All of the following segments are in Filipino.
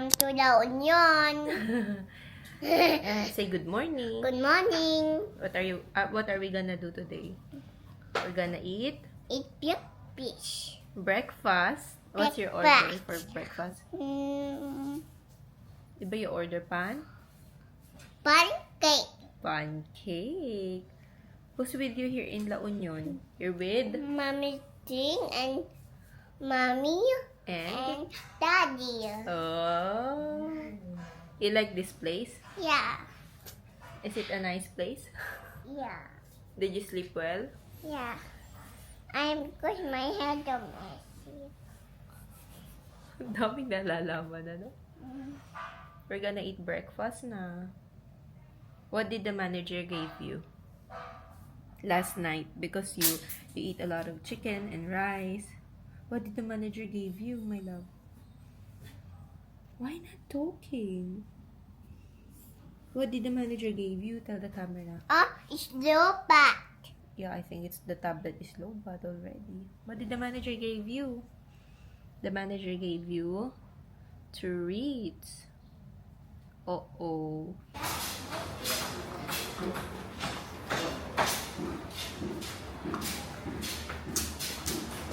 Welcome to La Union. Say good morning. Good morning. What are we gonna do today? We're gonna eat Eat big fish. breakfast. What's your order for breakfast? Diba you order Pancake. pancake. Who's with you here in La Union? You're with Mommy Ting and Mommy and and Daddy. oh, you like this place? Yeah. Is it a nice place? Yeah. Did you sleep well? Yeah. I'm because my head on messy. Ang daming nalalaman, ano? We're gonna eat breakfast na. What did the manager give you last night? Because you eat a lot of chicken and rice. What did the manager give you, my love? Why not talking? What did the manager give you? Tell the camera. Oh, it's low back. Yeah, I think it's the tablet is low bad already. What did the manager give you? The manager gave you treats. Uh-oh.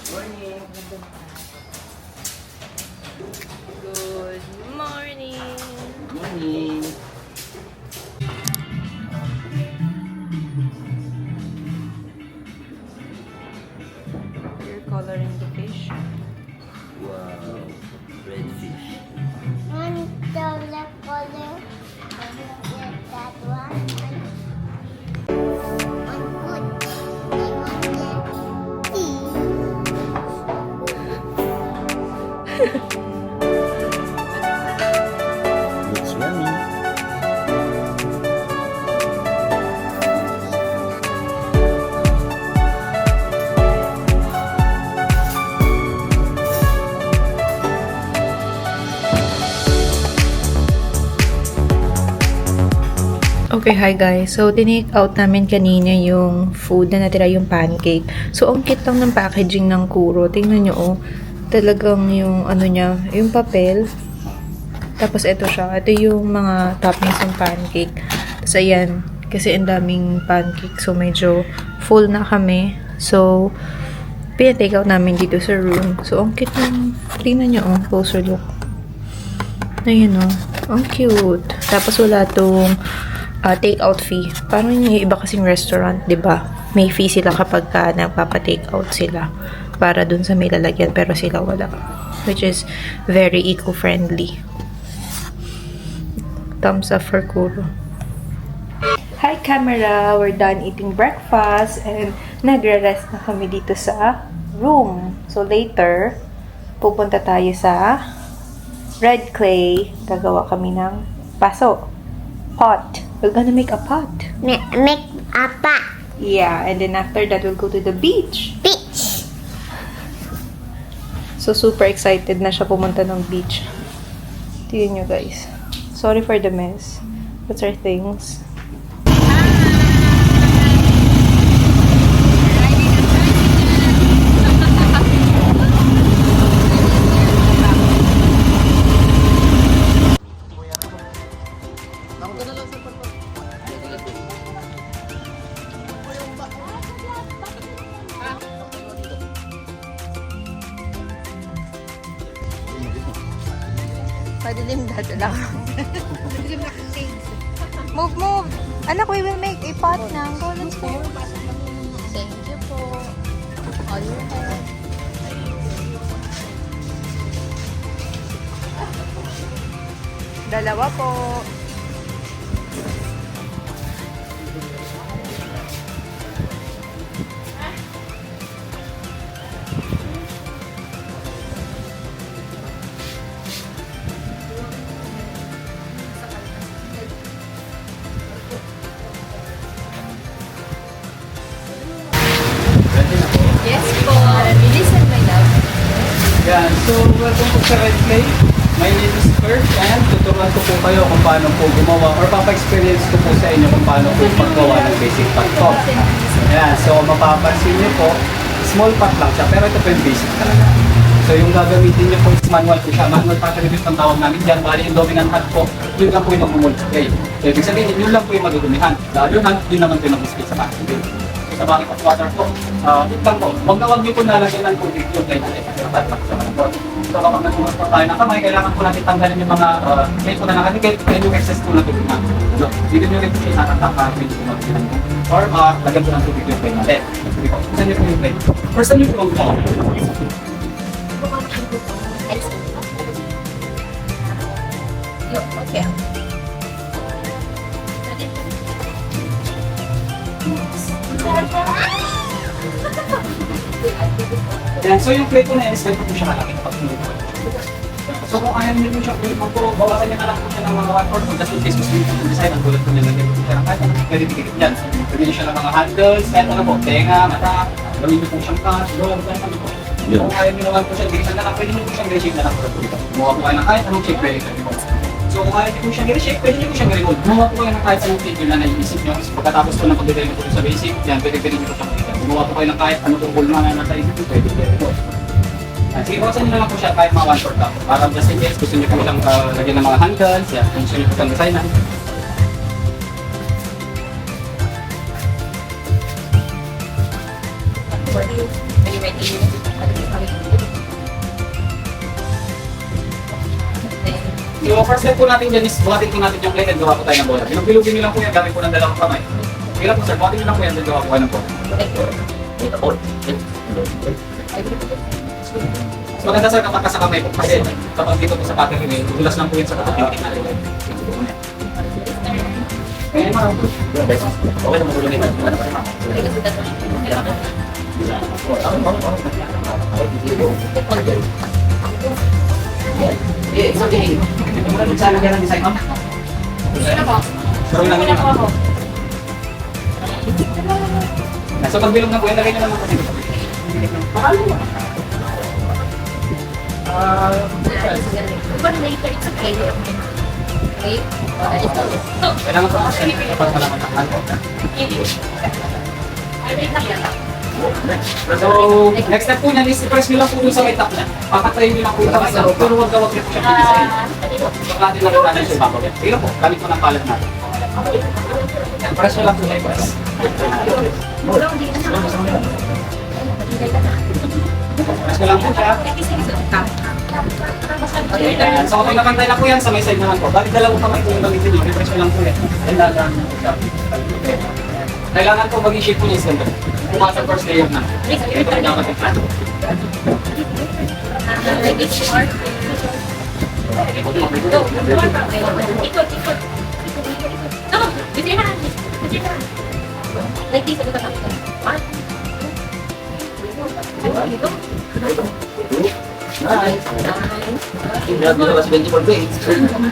Morning. Good morning. Morning. You're coloring the fish. Wow. Red fish. One dollar color. That one. One good. Looks yummy. Okay, hi guys. So, tinake out namin kanina yung food na natira, yung pancake. So, ang cute lang ng packaging ng Kuro. Tingnan nyo, oh. Talagang yung, ano niya, yung papel. Tapos, ito siya. Ito yung mga toppings ng pancake. Tapos, ayan. Kasi ang daming pancake. So, medyo full na kami. So, pinatake out namin dito sa room. So, ang cute ng, tingnan nyo, oh. Closer look. Ayan, oh. Ang cute. Tapos, wala tong take-out fee. Parang yung iba kasing restaurant, di ba? May fee sila kapag nagpapa-take-out sila para dun sa may lalagyan, pero sila wala. Which is very eco-friendly. Thumbs up for Kuro. Hi camera! We're done eating breakfast and nagre-rest na kami dito sa room. So later, pupunta tayo sa red clay. Gagawa kami ng paso. Pot. We're gonna make a pot. Make a pot. Yeah, and then after that, we'll go to the beach. Beach. So, super excited na siya pumunta ng beach. Tingnan nyo, guys. Sorry for the mess. That's our things. Padilim dahil lang. Move. Anak, we will make a pot now. Go, let's go. Thank you po. All your help. Dalawa po. Ready na po? Yes po. Listen, my love. Yan. So, welcome po sa Red Clay. My name is Kurt and tuturuan ko po kayo kung paano po gumawa or papa-experience ko po sa inyo kung paano po paggawa ng basic pot top. Yan. So, mapapansin niyo po, small pot lang siya pero ito po yung basic talaga. So yung gagamitin niyo po is manual po siya. Manual pressure reduce ang tawag namin dyan. Bali yung dominant hand po, yun lang po yung mag-multiply. So ibig sabihin, yun lang po yung magugumihan. Dahil yun hand, yun naman po yung mag-split sa packaging. So sa bucket of water po, yun lang po. Huwag niyo po nalagyan ng tubig yung play natin. Kasi natatak sa mga po. So kapag nagbumas po tayo ng kamay, kailangan po natin tanggalin yung mga plate po na nakatikit and yung excess po na tubig na. So, dito nyo rin po siya natatak pwede po mag-sinan. Or lagyan po ng tubig yung plate natin. Sige po, saan niyo po yung plate? Or saan niyo po yung Okay. Yan, so yung plate po na i-spend po siya kalaki kapag pinupo. So kung ayaw niyo po siya pinupo, bawasan niyo na lang po siya ng mga 1 or 2 just in case gusto niyo po design ang tulad po niya lagyan po siya ng kahit anong pwede dikit yan. Pwede niyo siya ng mga handles, kahit ano po, tenga, mata, gawin niyo po siyang cut, log, kahit ano po. Kung ayaw niyo naman po siya dikit na lang, pwede niyo po siyang reshape na lang po dito. Gumawa po kayo ng kahit anong shape pwede po. So kung ayaw niyo po siyang reshape, pwede niyo po siyang remold. Gumawa po kayo ng kahit anong figure na naiisip niyo. Pagkatapos po ng pag-design po sa basic, yan, pwede niyo po siyang gumawa po kayo ng kahit anong tungkol na nasa isip niyo, pwede po. Sige, bawasan nyo na lang po siya kahit mga 1 short lang. Para just in case, gusto nyo po siyang lagyan ng mga handles, yan, kung gusto nyo po siyang designan. So, first step po natin dyan is buhatin po natin yung plate at gawa po tayo ng bola. Bilog-bilogin nyo lang po yan, gamit po ng dalawang kamay. Sige lang po sir, buhatin nyo lang po yan, gawa po kayo ng bola. So maganda sir kapag sa kamay po kasi kapag dito po sa pattern rin, dulas lang po yun sa kapag tinitin natin. Kaya marang po. Okay na magulo nito. Saan lagyan ng design, ma'am? Pero lang yun. So pag bilog na po yan, lagay nyo naman po dito. Kailangan po kasi kapag malaman ang hand. So, next step po niyan is i-press nyo lang po dun sa may top niya. Papatayin nyo lang po yung top niya. Pero huwag niyo po siya i-design. Pagkatin lang po natin siya ibabaw. Sige po, gamit po ng palette natin. Press nyo lang po na i-press. Press nyo lang po siya. Ayan. So kapag nakantay na po yan, sa may side naman po. Bakit dalawang kamay po yung gamitin nyo? I-press nyo lang po yan. And lagaan po siya. Kailangan po maging shape po niya is ganito. Pumasok first layer na. Ito po dapat ito. Like this,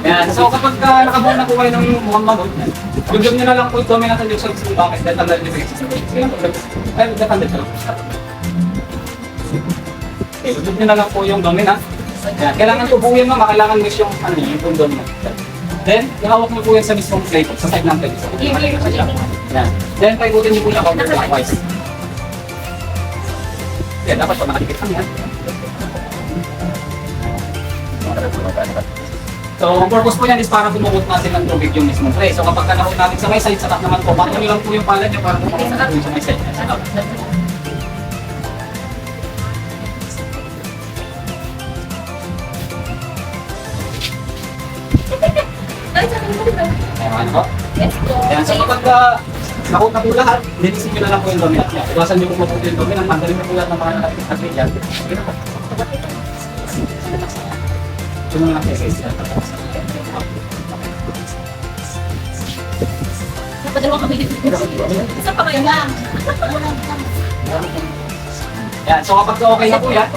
Ayan. So kapag nakabuo na po kayo ng mukhang manod, dugdog nyo na lang po ito, may natandog sa isang bucket dahil tandaan nyo po yung system. Sige lang po, ay, natandog ka lang. Okay, dugdog nyo na lang po yung dominant. Ayan. Kailangan po buuin mo, kailangan mo yung dominant. Then, ihawak mo po yan sa mismong plate, sa side ng plate. Ayan. Then, paikutin nyo po siya counterclockwise. Ayan, dapat po nakadikit lang yan. So, ang purpose po yan is para pumukot natin ng tubig yung mismong tray. So, kapag kanahon natin sa may side, sa top naman po, bato nyo lang po yung palad nyo para pumukot natin sa may side. Ayan po. Ayan, so kapag nakot na po lahat, linisin nyo na lang po yung dominant nyo. Iwasan nyo po maputi yung dominant, tanggalin nyo po lahat ng mga nakikita yan. Ito na lang po yung yan. So kapag okay na po yan,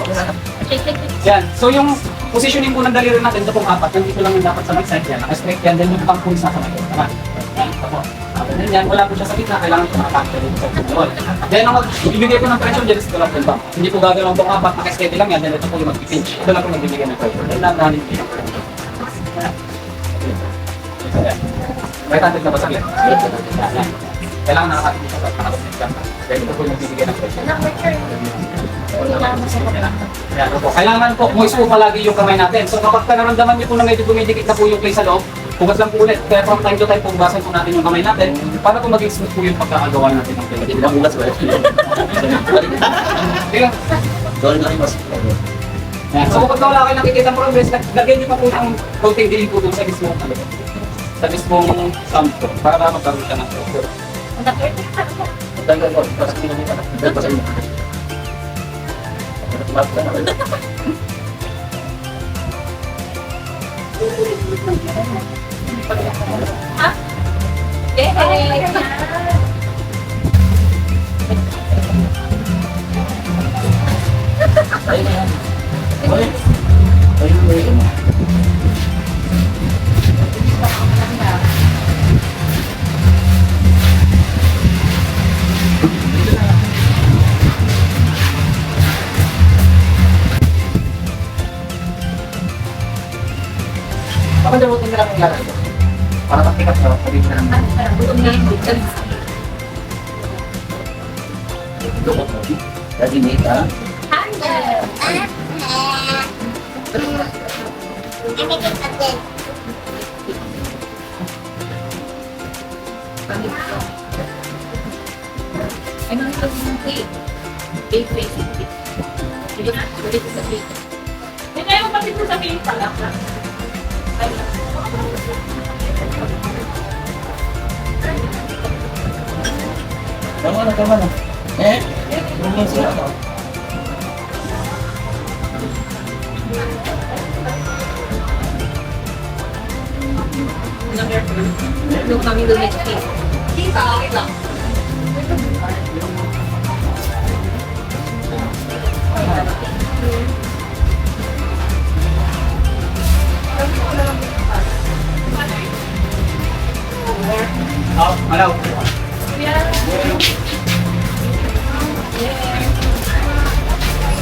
yan. So yung positioning po ng daliri natin, ito pong apat, nandito lang yung dapat sa mid-side yan. Naka-straight yan, then yung pang pulse nasa may tama. Yan, ito po. Then yan, wala po siya sa gitna, kailangan po nakapakta dito. Then ang ibigay po ng pressure dyan, ito lang po yung bang. Hindi po gagawin pong apat, naka-steady lang yan, then ito po yung mag-pinch. Ito lang po magbibigay ng pressure. Then nanahanin po yung right-handed na ba saglit? Kailangan nakakatin dito. Then ito po yung magbibigay ng pressure. Ayan po. Kailangan po, moist po palagi yung kamay natin. So kapag naramdaman niyo po na medyo dumidikit na po yung clay sa loob, hugas lang po ulit. Kaya from time to time po, hugasan po natin yung kamay natin para po maging smooth po yung pagkakagawa natin ng clay. Hindi ba bukas ba? Sige. Sorry na rin mas. Ayan. So kapag wala kayo nakikita progress, lagyan niyo pa po ng coating din po dun sa mismong sa mismong sump po para magkaroon siya ng flow. Tanggal ko. Para sa inyo nito. Para sa inyo. Ayun na yan. Ayun. Ayun na yan. Baka damutin na lang yung lalaki ko. Para magpikas na, sabihin na lang. Dukot mo. Daddy Nate, ha? Ano ang sabi ng cake? Cake face. Hindi na, ulit sa cake. Hindi tayo kapatid mo sa cake pala. Tama na. Eh? Bumili sila ako. Nung kami doon sa cake. Kita, okay lang. Malaw.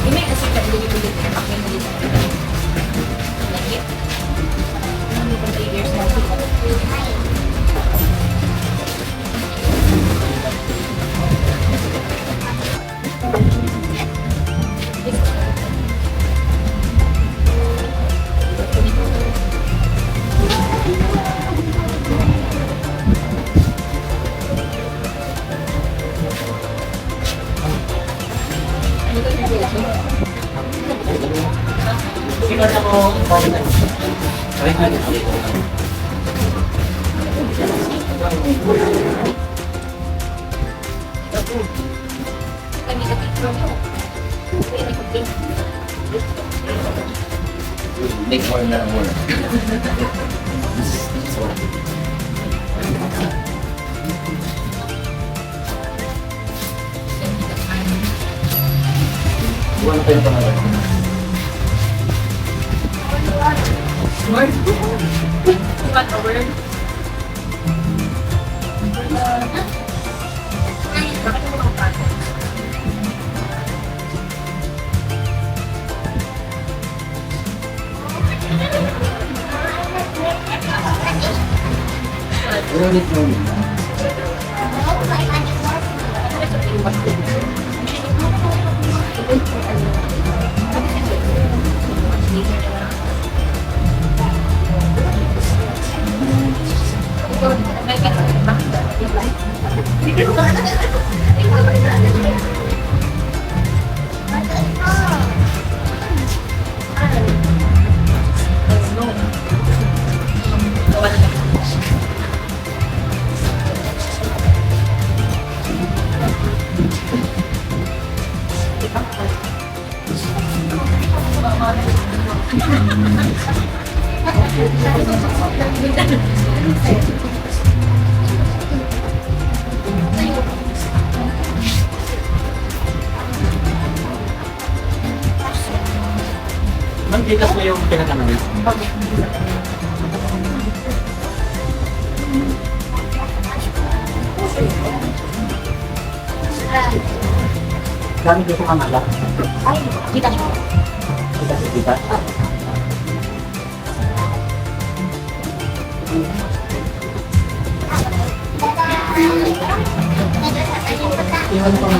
Ini kasi kasi dito dito pakai dito. Lagi. Ini pun 3 years na. Sino na mo? Ay, Kami sa picture mo. Pwede ko din. Make more na more. Buwan pa yung pangalan. Word. What a word. Bakit mo makapagod? Ulit mo. Ma'am, titas mo yung pinagano yun. Gamit dito ka malak. Ay, kita siya. Kita. Iwan ko na.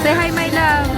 Say hi, my love.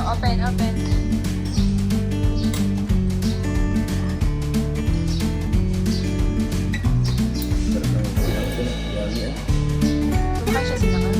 Open, open. Kumain siya sila ka?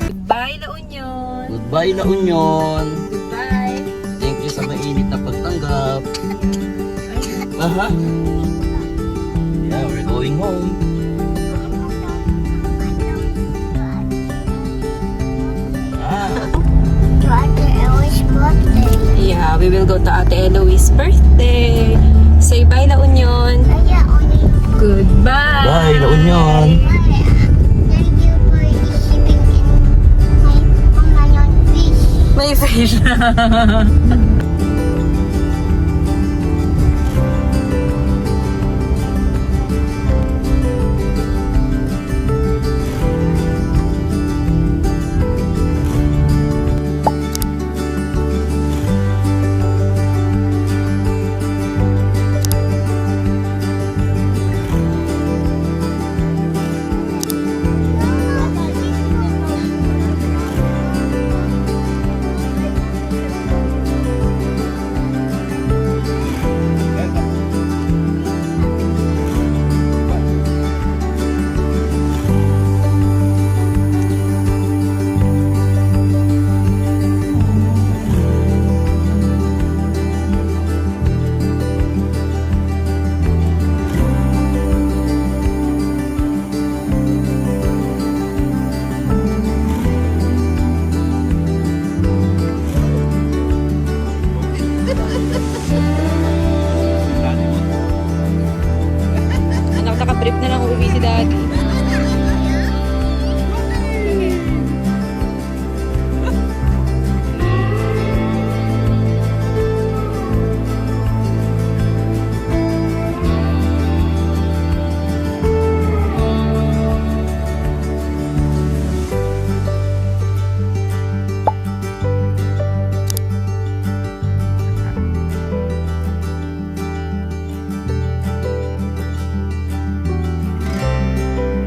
Goodbye, La Union! Goodbye La Union. Goodbye! Thank you sa mainit na pagtanggap. Aha. Yeah, we're going home. To Ate Eloise' birthday. Yeah, we will go to Ate Eloise's birthday. Say bye, La Union! Kaya only Goodbye! Bye, La Union. Thank you for shipping in my Hong Kong fish. May fish.